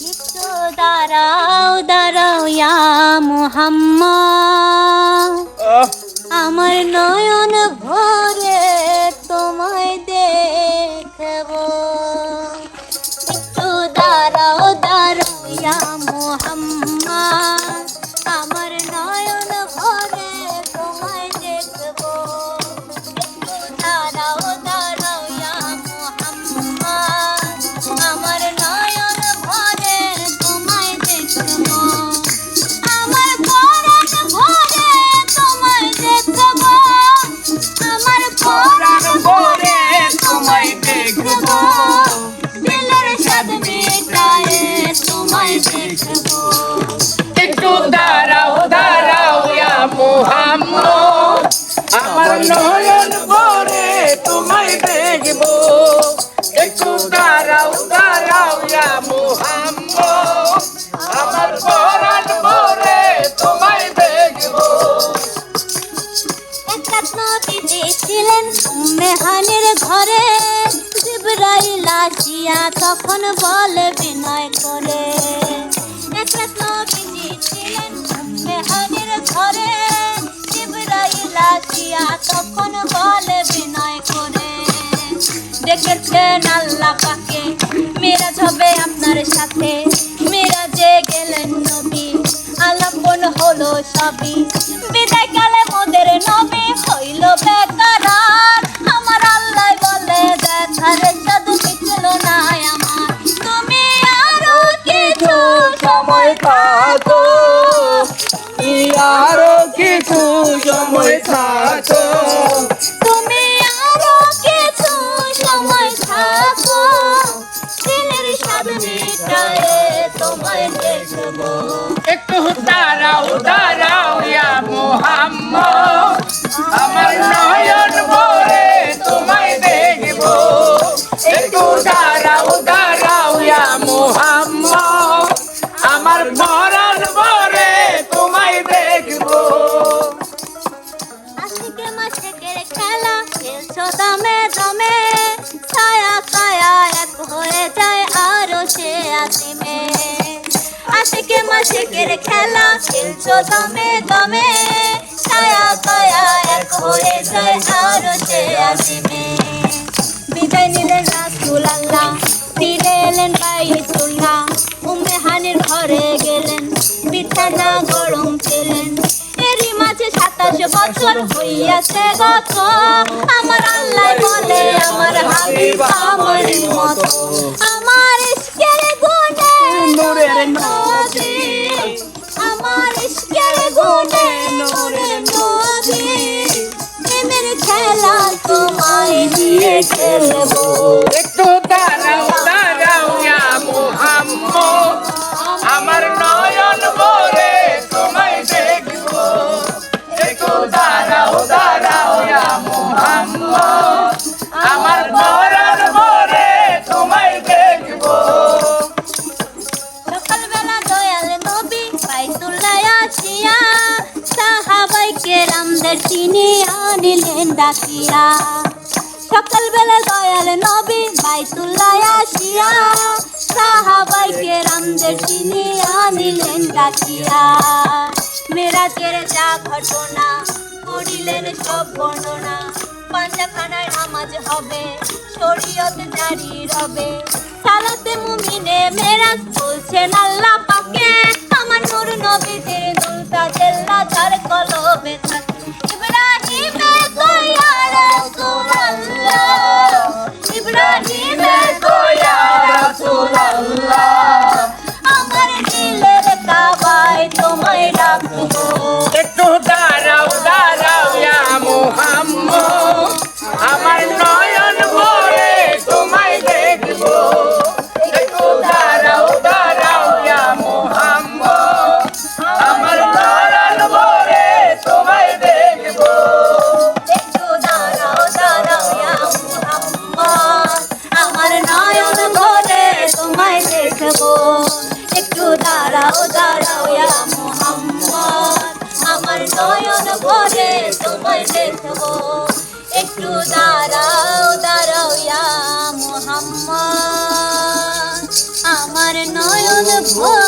একটু দাঁড়াও দাঁড়াও ইয়া মুহাম্মদ, আমার নয়ন ভরে তোমায় দেখবো। একটু দাঁড়াও দাঁড়াও ইয়া মুহাম্মদ, আমার নয়ন ভরে তোমায় দেখবো। একটু দাঁড়াও দাঁড়াও ইয়া মুহাম্মদ, আমার নয়ন ভরে তোমায় দেখবো। আমার পরাণ ভরে তোমায় দেখবো, আমার পরাণ ভরে তোমায় দেখবো। দিলের স্বাদ মেটায়ে তোমায় দেখবো। একটু দাঁড়াও দাঁড়াও ইয়া মুহাম্মদ, আমার নয়ন ভরে তোমায় দেখবো। একটু দাঁড়াও দাঁড়াও ইয়া মুহাম্মদ, আমার পরাণ ভরে তোমায় দেখবো। এক রাত নবীজি ছিলেন উম্মে হানির ঘরে, জিবরাইল আসিয়া তখন বলে বিনয় করে। এক রাত নবীজি ছিলেন উম্মে হানির ঘরে, জিবরাইল আসিয়া তখন বলে বিনয় করে। দেখেছেন আল্লাহ পাকে মেরাজ হবে আপনার সাথে, মেরাজে গেলেন নবী আলাপন হলো সবই। বিদায় কালে মোদের নবী হইল বেকারার, আমার আল্লাহ বলে দেখার জাদু মিটল না আমার। তুমি আরো কিছু সময় থাকো, আরো কিছু সময় থাকো। তুমি আরো কিছু সময় থাকো, দিলের স্বাদ মেটায়ে তোমায় দেখবো। একটু দাঁড়াও দাঁড়াও ইয়া মুহাম্মদ, আমার নয়ন ভরে তোমায় দেখবো। একটু দাঁড়াও দাঁড়াও ইয়া মুহাম্মদ, আমার পরাণ ভরে তোমায় দেখবো। আশিকে মাশিকের খেলা খেলছো দমে দমে, ছায়া ছায়া এক হয়ে যায় আরো সে আসিমে। আশিকে মাশিকের খেলা খেলছো দমে দমে, ছায়া ছায়া এক হয়ে যায় আরো সে আসিমে। বিদায় নিলেন রাসূলুল্লাহ, ফিরে এলেন বাইতুল্লাহ, উম্মে হানির ঘরে গেলেন, বিছানা গরম পেলেন। এরই মাঝে 27 বছর হইয়াছে গত, আমার আল্লাহ বলে আমার হাবিব আমারই মতো। আমার ইশকের গুণে নূরের নবী, আমার ইশকের গুণে নূরের নবী, প্রেমের খেলা তোমায় নিয়ে খেলবো। একটু দাঁড়াও দাঁড়াও ইয়া মুহাম্মদ, আমার নয়ন ভরে তোমায় দেখবো। একটু দাঁড়াও দাঁড়াও ইয়া মুহাম্মদ, আমার পরাণ ভরে তোমায় দেখবো। সকালবেলা দয়াল নবী বাইতুল্লাহ আসিয়া, সাহাবাই কেরামদের তিনি আনিলেন ডাকিয়া। সকালবেলা দয়াল নবী বাইতুল্লাহ আসিয়া, সাহাবাই কেরামদের তিনি আনিলেন ডাকিয়া। মেরাজের যা ঘটনা করিলেন সব বর্ণনা, পাঞ্জাখানায় নামাজ হবে, শরীয়ত জারি রবে। সালাতে মুমিনে মেরাজ বলছেন আল্লাহ পাকে, আমার নূর নবীদের দুলতা জেল্লা যার কলবে থাকে। ইব্রাহিমে কয়া রাসূলুল্লাহ, ইব্রাহিমে কয়া রাসূলুল্লাহ, আমার দিলের কাবায় তোমায় রাখবো। একটু দাঁড়াও দাঁড়াও ইয়া মুহাম্মদ, আমার নয়ন ভরে তোমায় দেখবো। একটু দাঁড়াও দাঁড়াও ইয়া মুহাম্মদ, আমার পরাণ ভরে তোমায় দেখবো। একটু দাঁড়াও দাঁড়াও ইয়া মুহাম্মদ, আমার নয়ন ভরে তোমায় দেখবো। একটু দাঁড়াও দাঁড়াও ইয়া মুহাম্মদ, আমার নয়ন ভরে তোমায় দেখবো। একটু দাঁড়াও দাঁড়াও ইয়া মুহাম্মদ, আমার নয়ন ও